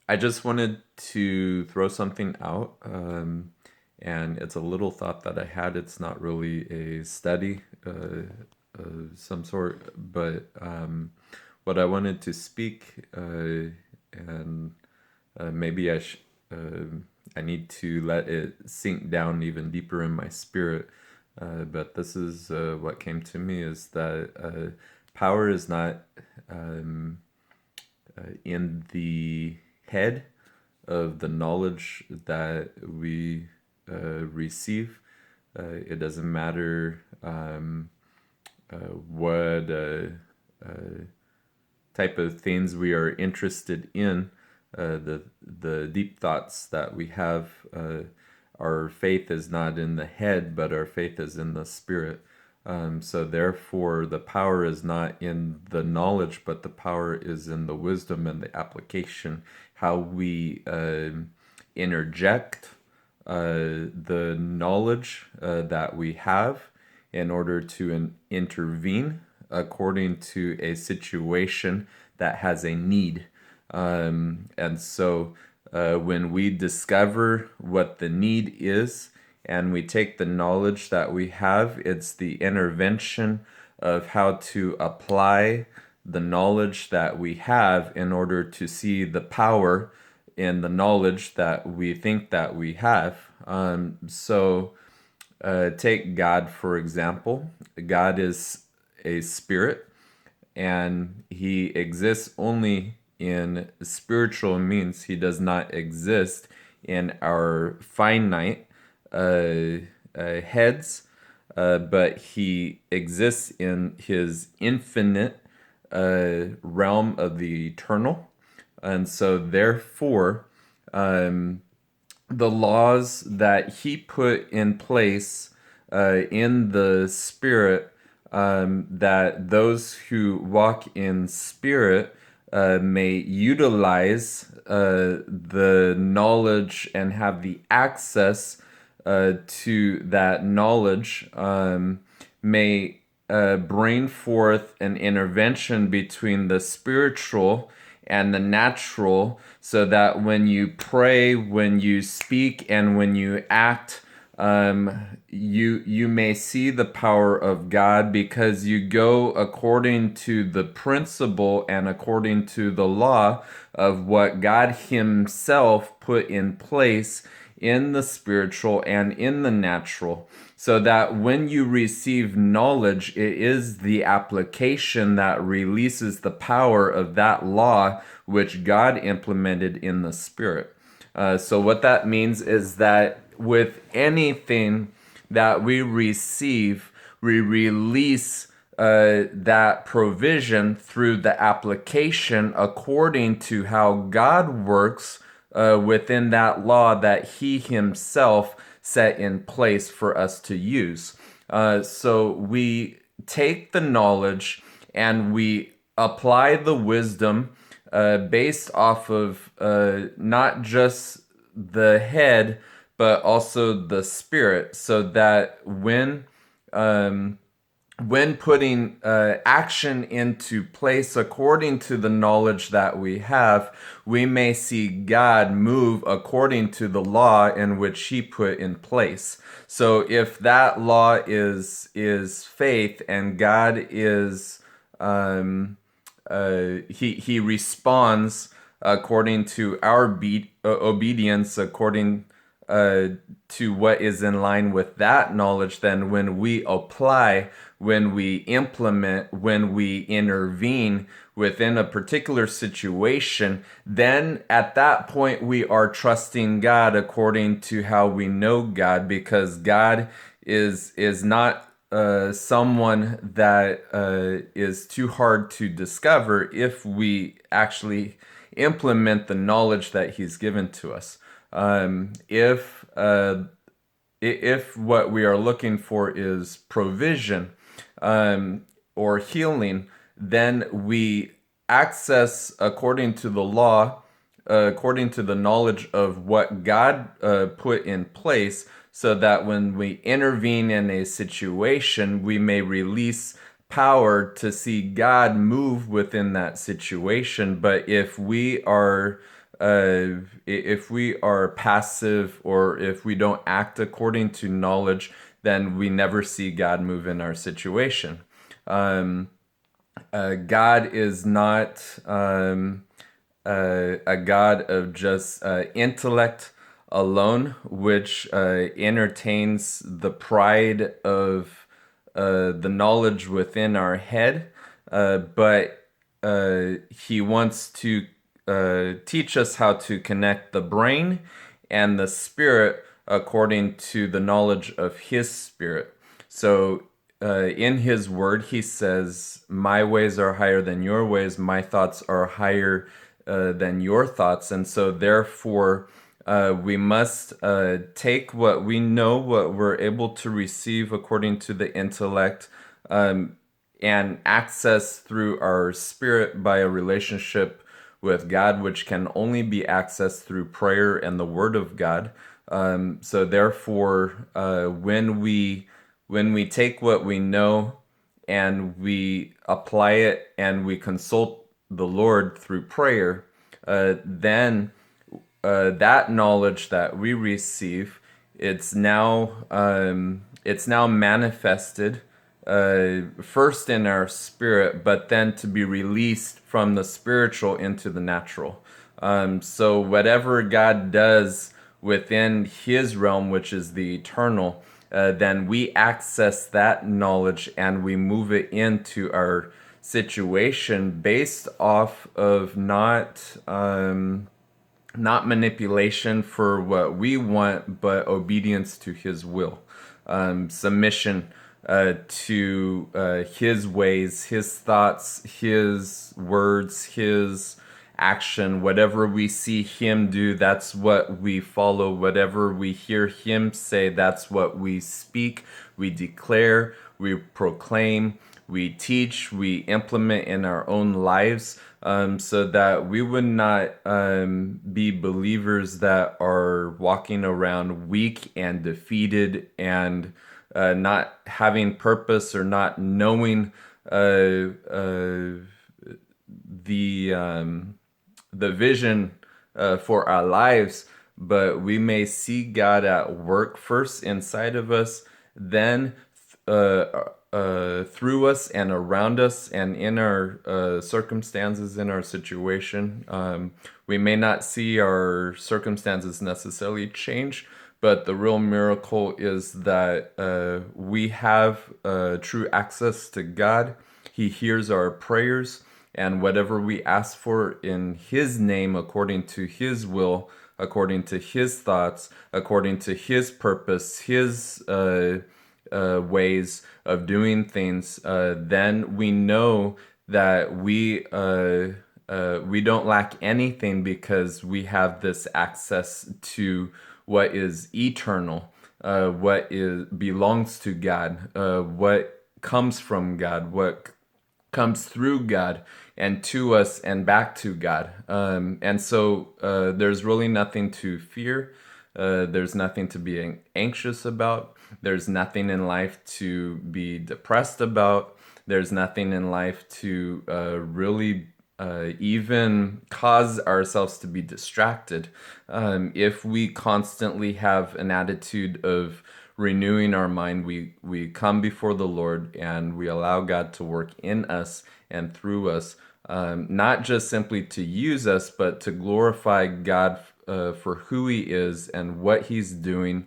I just wanted to throw something out, and it's a little thought that I had. It's not really a study of some sort, but what I wanted to speak, and maybe I need to let it sink down even deeper in my spirit. But this is what came to me is that power is not in the head of the knowledge that we receive. It doesn't matter what type of things we are interested in, the deep thoughts that we have. Our faith is not in the head, but our faith is in the spirit. So therefore, the power is not in the knowledge, but the power is in the wisdom and the application. How we interject the knowledge that we have in order to intervene according to a situation that has a need. And so when we discover what the need is and we take the knowledge that we have, it's the intervention of how to apply the knowledge that we have in order to see the power in the knowledge that we think that we have. Take God, for example. God is a spirit, and he exists only in spiritual means. He does not exist in our finite heads, but he exists in his infinite realm of the eternal. And so, therefore, the laws that he put in place in the spirit, that those who walk in spirit may utilize the knowledge and have the access to that knowledge, may bring forth an intervention between the spiritual and the natural, so that when you pray, when you speak, and when you act, you may see the power of God, because you go according to the principle and according to the law of what God Himself put in place in the spiritual and in the natural, so that when you receive knowledge, it is the application that releases the power of that law which God implemented in the spirit. So, what that means is that with anything that we receive, we release that provision through the application according to how God works within that law that He Himself set in place for us to use. So we take the knowledge and we apply the wisdom based off of not just the head, but also the spirit, so that when putting action into place according to the knowledge that we have, we may see God move according to the law in which He put in place. So if that law is faith, and God is he responds according to our obedience, according to what is in line with that knowledge, then when we apply, when we implement, when we intervene within a particular situation, then at that point we are trusting God according to how we know God, because God is not someone that is too hard to discover if we actually implement the knowledge that He's given to us. If what we are looking for is provision or healing, then we access according to the law, according to the knowledge of what God put in place, so that when we intervene in a situation, we may release power to see God move within that situation. But if we are if we are passive or if we don't act according to knowledge, then we never see God move in our situation. God is not a God of just intellect alone, which entertains the pride of the knowledge within our head, but He wants to teach us how to connect the brain and the spirit according to the knowledge of His Spirit. So in His Word, He says, "My ways are higher than your ways, my thoughts are higher than your thoughts." And so, therefore, we must take what we know, what we're able to receive according to the intellect, and access through our spirit by a relationship with God, which can only be accessed through prayer and the Word of God. So therefore, when we take what we know and we apply it and we consult the Lord through prayer, then that knowledge that we receive, it's now manifested first in our spirit, but then to be released from the spiritual into the natural. So whatever God does within His realm, which is the eternal, then we access that knowledge and we move it into our situation based off of not manipulation for what we want, but obedience to His will, submission to His ways, His thoughts, His words, His action. Whatever we see Him do, that's what we follow. Whatever we hear Him say, that's what we speak, we declare, we proclaim, we teach, we implement in our own lives, so that we would not be believers that are walking around weak and defeated and not having purpose or not knowing the vision for our lives, but we may see God at work first inside of us, then through us and around us and in our circumstances, in our situation. We may not see our circumstances necessarily change, but the real miracle is that we have true access to God. He hears our prayers, and whatever we ask for in His name, according to His will, according to His thoughts, according to His purpose, His ways of doing things, then we know that we don't lack anything because we have this access to what is eternal, what is belongs to God, what comes from God, what comes through God and to us and back to God. And so there's really nothing to fear. There's nothing to be anxious about. There's nothing in life to be depressed about. There's nothing in life to really even cause ourselves to be distracted. If we constantly have an attitude of renewing our mind, we come before the Lord and we allow God to work in us and through us, not just simply to use us, but to glorify God for who He is and what He's doing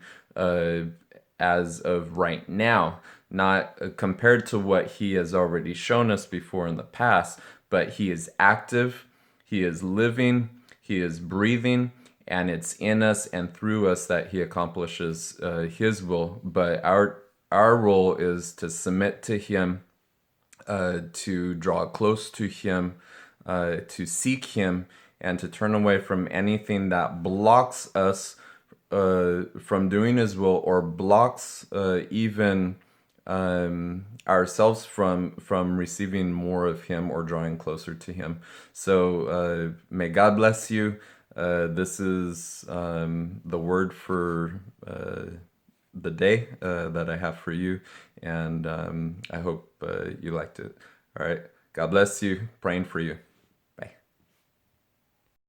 as of right now, not compared to what He has already shown us before in the past, but He is active, He is living, He is breathing, and it's in us and through us that He accomplishes His will. But our role is to submit to Him, to draw close to Him, to seek Him, and to turn away from anything that blocks us from doing His will or blocks even ourselves from receiving more of Him or drawing closer to Him. So may God bless you. This is the word for the day that I have for you, and I hope you liked it. All right. God bless you. Praying for you.